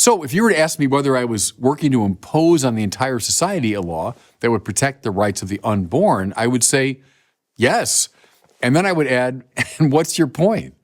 So if you were to ask me whether I was working to impose on the entire society a law that would protect the rights of the unborn, I would say yes. And then I would add, and what's your point?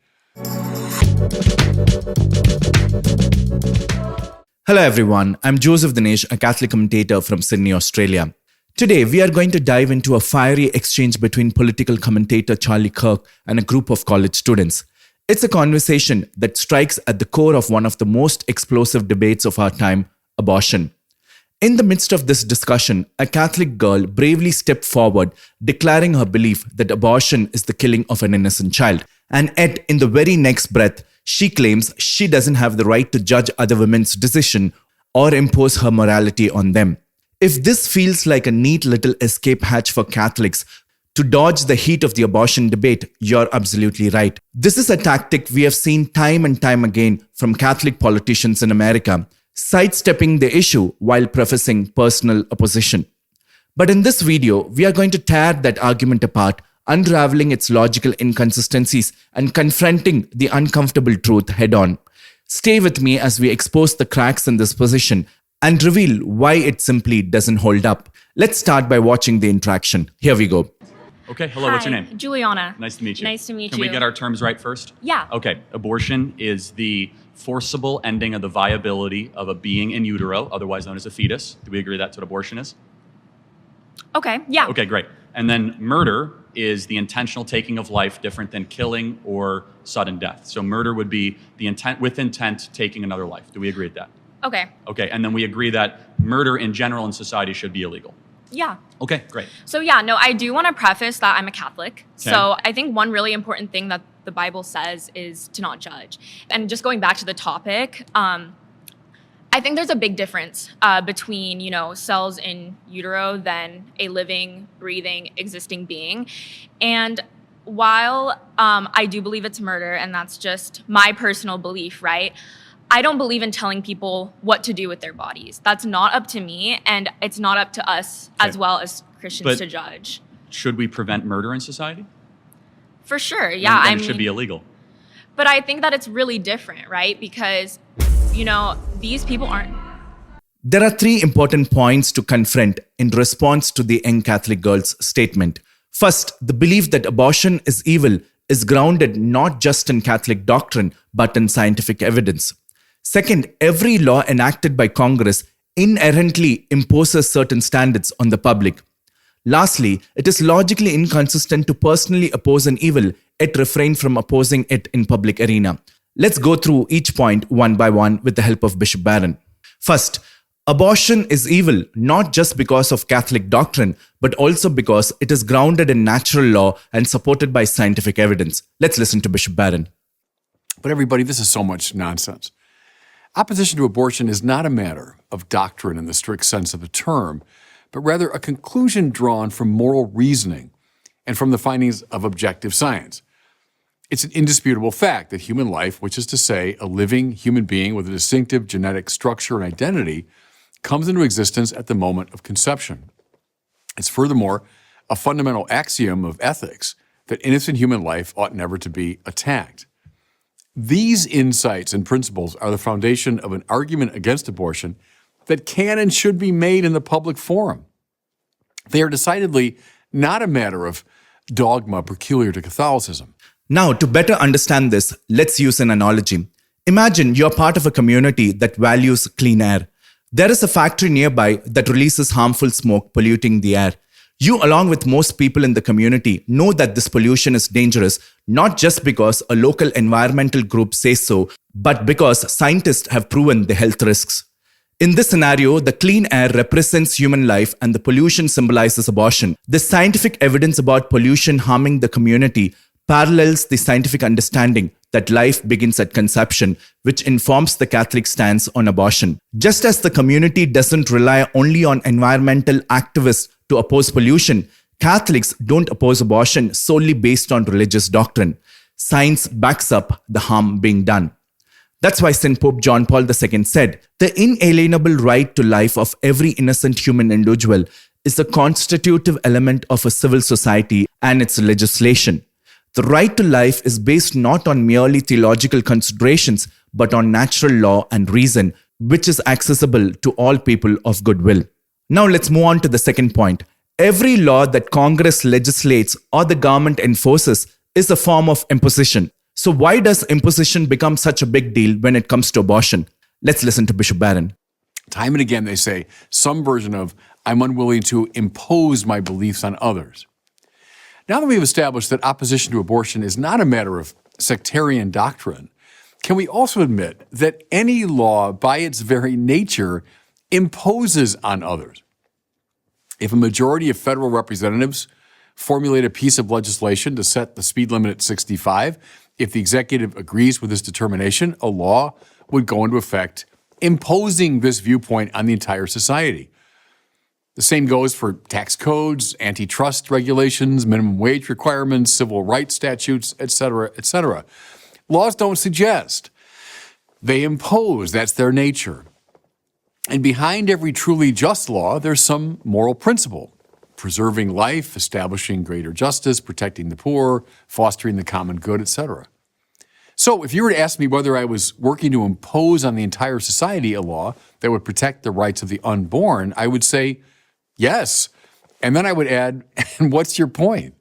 Hello everyone, I'm Joseph Dinesh, a Catholic commentator from Sydney, Australia. Today, we are going to dive into a fiery exchange between political commentator Charlie Kirk and a group of college students. It's a conversation that strikes at the core of one of the most explosive debates of our time, abortion. In the midst of this discussion, a Catholic girl bravely stepped forward, declaring her belief that abortion is the killing of an innocent child. And yet, in the very next breath, she claims she doesn't have the right to judge other women's decision or impose her morality on them. If this feels like a neat little escape hatch for Catholics to dodge the heat of the abortion debate, you're absolutely right. This is a tactic we have seen time and time again from Catholic politicians in America, sidestepping the issue while prefacing personal opposition. But in this video, we are going to tear that argument apart, unraveling its logical inconsistencies and confronting the uncomfortable truth head-on. Stay with me as we expose the cracks in this position and reveal why it simply doesn't hold up. Let's start by watching the interaction. Here we go. Okay, hello, Hi, what's your name? Juliana. Nice to meet you. Nice to meet Can you. we get our terms right first? Yeah. Okay, abortion is the forcible ending of the viability of a being in utero, otherwise known as a fetus. Do we agree that's what abortion is? Okay, yeah. Okay, great. And then murder is the intentional taking of life, different than killing or sudden death. So murder would be the intent taking another life. Do we agree with that? Okay. Okay, and then we agree that murder in general in society should be illegal. Yeah. Okay, great. So yeah, no, I do want to preface that I'm a Catholic. Okay. So I think one really important thing that the Bible says is to not judge. And just going back to the topic, I think there's a big difference between, cells in utero than a living, breathing, existing being. And while I do believe it's murder, and that's just my personal belief, right? I don't believe in telling people what to do with their bodies. That's not up to me, and it's not up to us as well as Christians to judge. Should we prevent murder in society? For sure, yeah. Then it should be illegal. But I think that it's really different, right? Because, these people aren't. There are three important points to confront in response to the young Catholic girl's statement. First, the belief that abortion is evil is grounded not just in Catholic doctrine, but in scientific evidence. Second, every law enacted by Congress inherently imposes certain standards on the public. Lastly, it is logically inconsistent to personally oppose an evil, yet refrain from opposing it in public arena. Let's go through each point one by one with the help of Bishop Barron. First, abortion is evil not just because of Catholic doctrine, but also because it is grounded in natural law and supported by scientific evidence. Let's listen to Bishop Barron. But everybody, this is so much nonsense. Opposition to abortion is not a matter of doctrine in the strict sense of the term, but rather a conclusion drawn from moral reasoning and from the findings of objective science. It's an indisputable fact that human life, which is to say a living human being with a distinctive genetic structure and identity, comes into existence at the moment of conception. It's furthermore a fundamental axiom of ethics that innocent human life ought never to be attacked. These insights and principles are the foundation of an argument against abortion that can and should be made in the public forum. They are decidedly not a matter of dogma peculiar to Catholicism. Now, to better understand this, let's use an analogy. Imagine you're part of a community that values clean air. There is a factory nearby that releases harmful smoke polluting the air. You, along with most people in the community, know that this pollution is dangerous, not just because a local environmental group says so, but because scientists have proven the health risks. In this scenario, the clean air represents human life and the pollution symbolizes abortion. The scientific evidence about pollution harming the community parallels the scientific understanding that life begins at conception, which informs the Catholic stance on abortion. Just as the community doesn't rely only on environmental activists to oppose pollution, Catholics don't oppose abortion solely based on religious doctrine. Science backs up the harm being done. That's why St. Pope John Paul II said, "The inalienable right to life of every innocent human individual is a constitutive element of a civil society and its legislation. The right to life is based not on merely theological considerations, but on natural law and reason, which is accessible to all people of goodwill. Now let's move on to the second point. Every law that Congress legislates or the government enforces is a form of imposition. So why does imposition become such a big deal when it comes to abortion? Let's listen to Bishop Barron. Time and again, they say some version of, I'm unwilling to impose my beliefs on others. Now that we've established that opposition to abortion is not a matter of sectarian doctrine, can we also admit that any law, by its very nature, imposes on others? If a majority of federal representatives formulate a piece of legislation to set the speed limit at 65, if the executive agrees with this determination, a law would go into effect imposing this viewpoint on the entire society. The same goes for tax codes, antitrust regulations, minimum wage requirements, civil rights statutes, etc., etc. Laws don't suggest. They impose. That's their nature. And behind every truly just law, there's some moral principle. Preserving life, establishing greater justice, protecting the poor, fostering the common good, etc. So if you were to ask me whether I was working to impose on the entire society a law that would protect the rights of the unborn, I would say yes. And then I would add, and what's your point?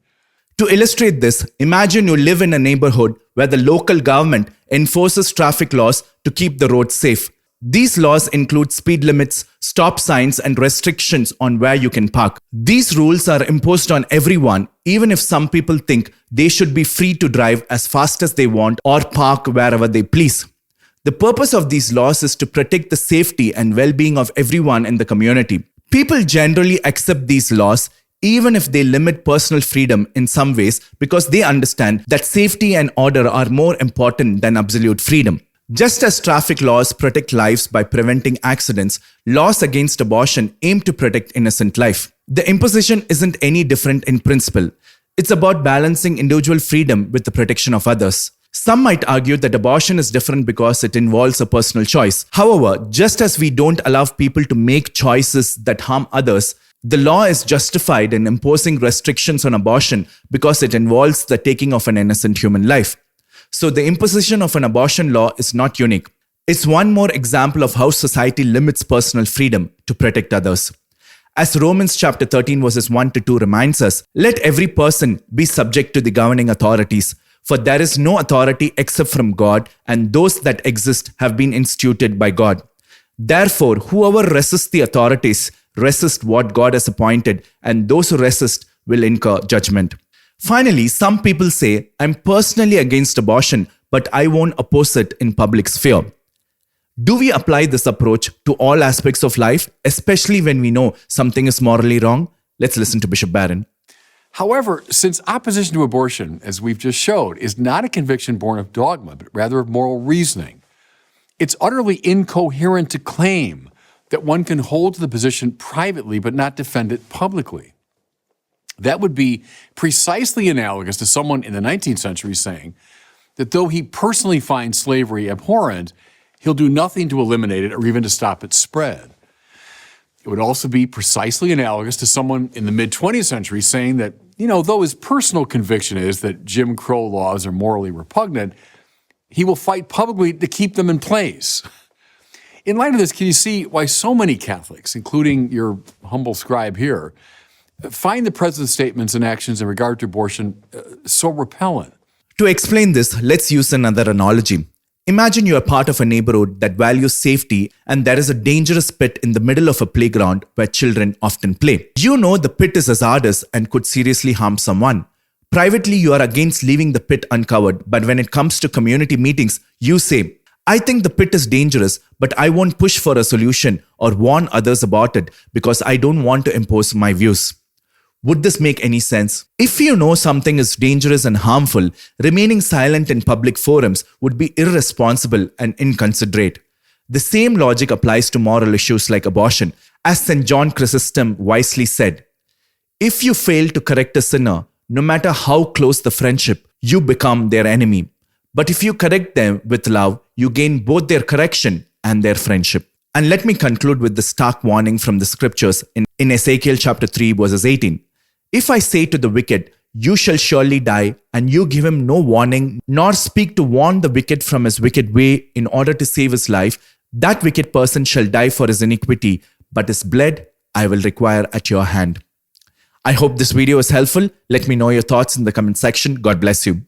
To illustrate this, imagine you live in a neighborhood where the local government enforces traffic laws to keep the roads safe. These laws include speed limits, stop signs, and restrictions on where you can park. These rules are imposed on everyone, even if some people think they should be free to drive as fast as they want or park wherever they please. The purpose of these laws is to protect the safety and well-being of everyone in the community. People generally accept these laws even if they limit personal freedom in some ways because they understand that safety and order are more important than absolute freedom. Just as traffic laws protect lives by preventing accidents, laws against abortion aim to protect innocent life. The imposition isn't any different in principle. It's about balancing individual freedom with the protection of others. Some might argue that abortion is different because it involves a personal choice. However, just as we don't allow people to make choices that harm others, the law is justified in imposing restrictions on abortion because it involves the taking of an innocent human life. So the imposition of an abortion law is not unique. It's one more example of how society limits personal freedom to protect others. As Romans chapter 13 verses 1 to 2 reminds us, let every person be subject to the governing authorities, for there is no authority except from God, and those that exist have been instituted by God. Therefore, whoever resists the authorities resist what God has appointed, and those who resist will incur judgment. Finally, some people say, I'm personally against abortion, but I won't oppose it in public sphere. Do we apply this approach to all aspects of life, especially when we know something is morally wrong? Let's listen to Bishop Barron. However, since opposition to abortion, as we've just showed, is not a conviction born of dogma, but rather of moral reasoning, it's utterly incoherent to claim that one can hold to the position privately but not defend it publicly. That would be precisely analogous to someone in the 19th century saying that though he personally finds slavery abhorrent, he'll do nothing to eliminate it or even to stop its spread. It would also be precisely analogous to someone in the mid-20th century saying that, though his personal conviction is that Jim Crow laws are morally repugnant, he will fight publicly to keep them in place. In light of this, can you see why so many Catholics, including your humble scribe here, find the president's statements and actions in regard to abortion so repellent? To explain this, let's use another analogy. Imagine you are part of a neighborhood that values safety and there is a dangerous pit in the middle of a playground where children often play. You know the pit is hazardous and could seriously harm someone. Privately, you are against leaving the pit uncovered, but when it comes to community meetings, you say, I think the pit is dangerous, but I won't push for a solution or warn others about it because I don't want to impose my views. Would this make any sense? If you know something is dangerous and harmful, remaining silent in public forums would be irresponsible and inconsiderate. The same logic applies to moral issues like abortion. As St. John Chrysostom wisely said, if you fail to correct a sinner, no matter how close the friendship, you become their enemy. But if you correct them with love, you gain both their correction and their friendship. And let me conclude with the stark warning from the scriptures in Ezekiel chapter 3 verses 18. If I say to the wicked, you shall surely die, and you give him no warning, nor speak to warn the wicked from his wicked way in order to save his life, That wicked person shall die for his iniquity, but his blood I will require at your hand. I hope this video is helpful. Let me know your thoughts in the comment section. God bless you.